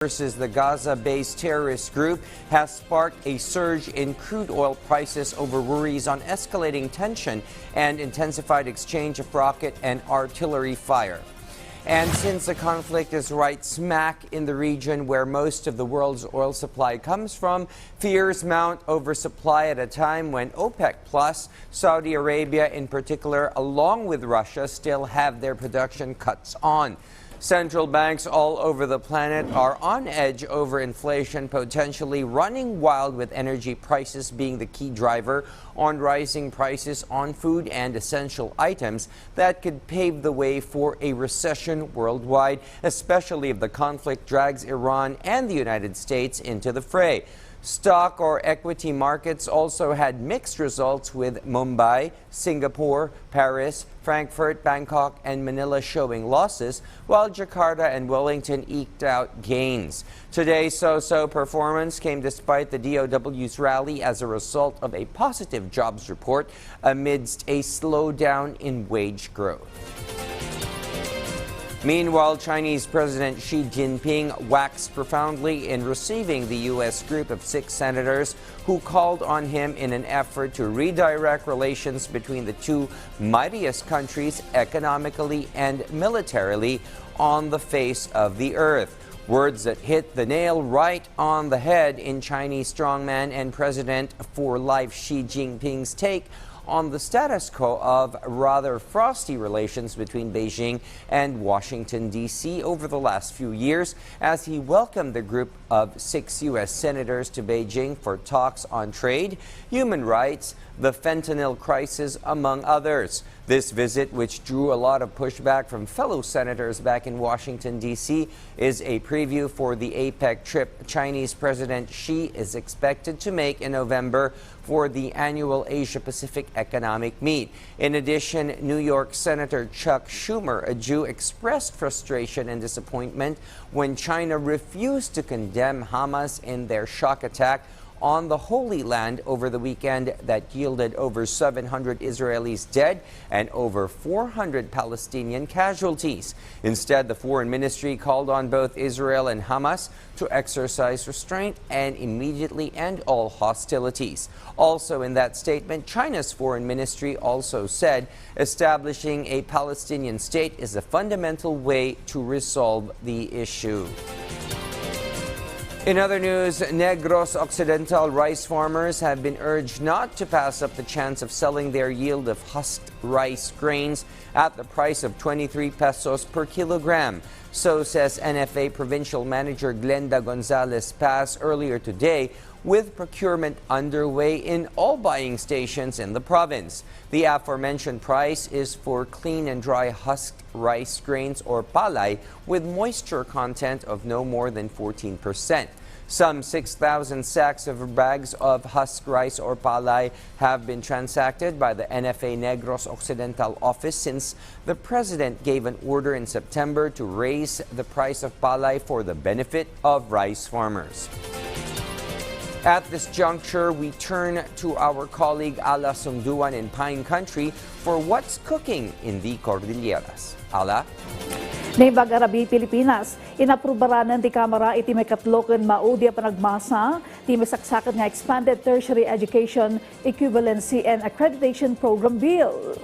Versus the Gaza-based terrorist group has sparked a surge in crude oil prices over worries on escalating tension and intensified exchange of rocket and artillery fire. And since the conflict is right smack in the region where most of the world's oil supply comes from, fears mount over supply at a time when OPEC Plus, Saudi Arabia in particular, along with Russia, still have their production cuts on. Central banks all over the planet are on edge over inflation, potentially running wild with energy prices being the key driver on rising prices on food and essential items that could pave the way for a recession worldwide, especially if the conflict drags Iran and the United States into the fray. Stock or equity markets also had mixed results, with Mumbai, Singapore, Paris, Frankfurt, Bangkok, and Manila showing losses, while Jakarta and Wellington eked out gains. Today's so-so performance came despite the DOW's rally as a result of a positive jobs report amidst a slowdown in wage growth. Meanwhile, Chinese President Xi Jinping waxed profoundly in receiving the U.S. group of 6 senators who called on him in an effort to redirect relations between the two mightiest countries economically and militarily on the face of the earth. Words that hit the nail right on the head in Chinese strongman and President for Life Xi Jinping's take on the status quo of rather frosty relations between Beijing and Washington, D.C. over the last few years, as he welcomed the group of 6 U.S. senators to Beijing for talks on trade, human rights, the fentanyl crisis, among others. This visit, which drew a lot of pushback from fellow senators back in Washington, D.C., is a preview for the APEC trip Chinese President Xi is expected to make in November for the annual Asia-Pacific Economic Meet. In addition, New York Senator Chuck Schumer, a Jew, expressed frustration and disappointment when China refused to condemn Hamas in their shock attack on the Holy Land over the weekend that yielded over 700 Israelis dead and over 400 Palestinian casualties. Instead, the Foreign Ministry called on both Israel and Hamas to exercise restraint and immediately end all hostilities. Also in that statement, China's Foreign Ministry also said establishing a Palestinian state is a fundamental way to resolve the issue. In other news, Negros Occidental rice farmers have been urged not to pass up the chance of selling their yield of husked rice grains at the price of 23 pesos per kilogram. So says NFA Provincial Manager Glenda Gonzalez Paz earlier today, with procurement underway in all buying stations in the province. The aforementioned price is for clean and dry husked rice grains or palay with moisture content of no more than 14%. Some 6,000 sacks of bags of husked rice or palay have been transacted by the NFA Negros Occidental office since the president gave an order in September to raise the price of palay for the benefit of rice farmers. At this juncture, we turn to our colleague Ala Sungduan in Pine Country for what's cooking in the Cordilleras. Ala? Naimbag Arabi, Pilipinas, inaprubaranan ti Kamara iti may katloken maudya panagmasa ti masaksakan nga Expanded Tertiary Education Equivalency and Accreditation Program Bill.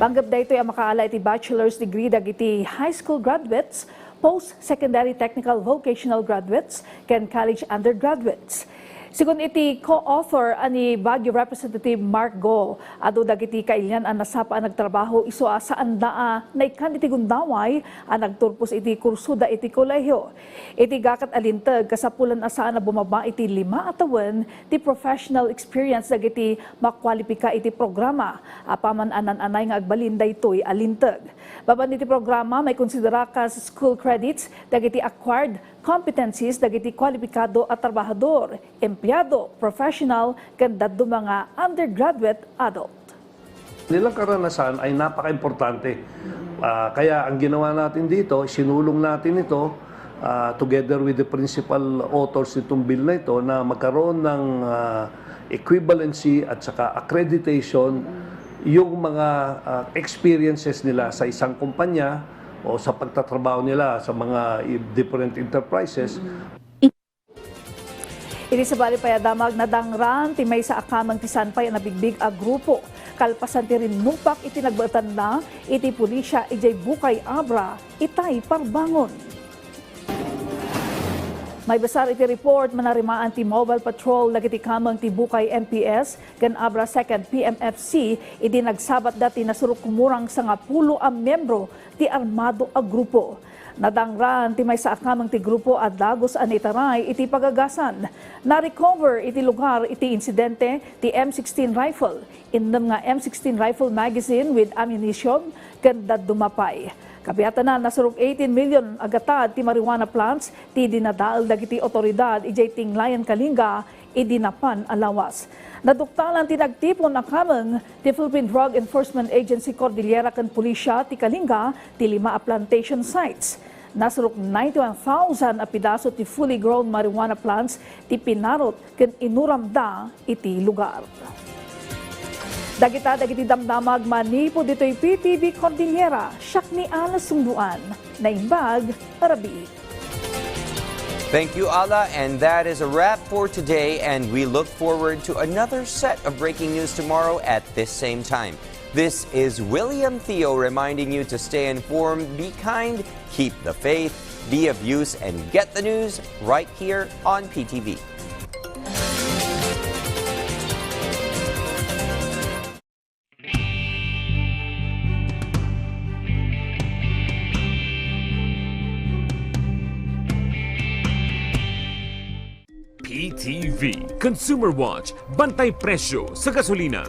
Panggap daytoy ang makaala iti bachelor's degree dagiti high school graduates, post-secondary technical vocational graduates, ken college undergraduates. Sigun iti co-author ani Baguio Representative Mark Go, ado dagiti kailyan ang nasapa ang nagtrabaho iso saan daa na ikan iti gundaway ang nagturpos iti kursuda iti kolehiyo. Iti gakat alintag kasapulan asaan na bumaba iti 5 atawan ti professional experience dagiti makwalipika iti programa. Apaman anan-anay nga agbalinday toy alintag. Baban iti programa may konsidera kas school credits dagiti acquired competencies dagiti kwalipikado at trabahador, empleyado, professional, kanda do mga undergraduate adult. Nilang karanasan ay napaka-importante. Kaya ang ginawa natin dito, sinulong natin ito together with the principal authors nitong bill na ito na magkaroon ng equivalency at saka accreditation yung mga experiences nila sa isang kumpanya o sa pagtatrabaho nila sa mga different enterprises. Iti sa bali payadamag na dangran, ti may sa akamang tisanpay na bigbig a grupo. Kalpasan ti rin nupak iti nagbatan na, iti pulisya ijay bukay abra, itay parbangon. May basar iti report manarimaan ti Mobile Patrol lagiti kamang ti Bukay MPS kan Abra 2nd PMFC iti nagsabat dati nasurok kumurang sa nga 10 ang membro ti armado a grupo. Nadangran ti may sa akamang ti grupo at dagos anitaray iti pagagasan. Na-recover iti lugar iti insidente ti M16 rifle. Indem nga M16 rifle magazine with ammunition kan dumapay. Kabiyatan na nasurok 18 million agatad ti marijuana plants ti dinadaal dagiti otoridad ijay tinglayan Kalinga idinapan alawas. Naduktalan ti nagtipon na kamang ti Philippine Drug Enforcement Agency Cordillera kan Pulisya ti Kalinga ti 5 plantation sites. Nasurok 91,000 a pidaso ti fully grown marijuana plants ti pinarot kan inuramda iti lugar. Dagiti damdamag manipo dito'y PTV Cordillera, siyak ni Alas Sumbuan, na imbag, Arabi. Thank you, Ala, and that is a wrap for today, and we look forward to another set of breaking news tomorrow at this same time. This is William Theo reminding you to stay informed, be kind, keep the faith, be of use, and get the news right here on PTV. PTV Consumer Watch, bantay presyo sa gasolina.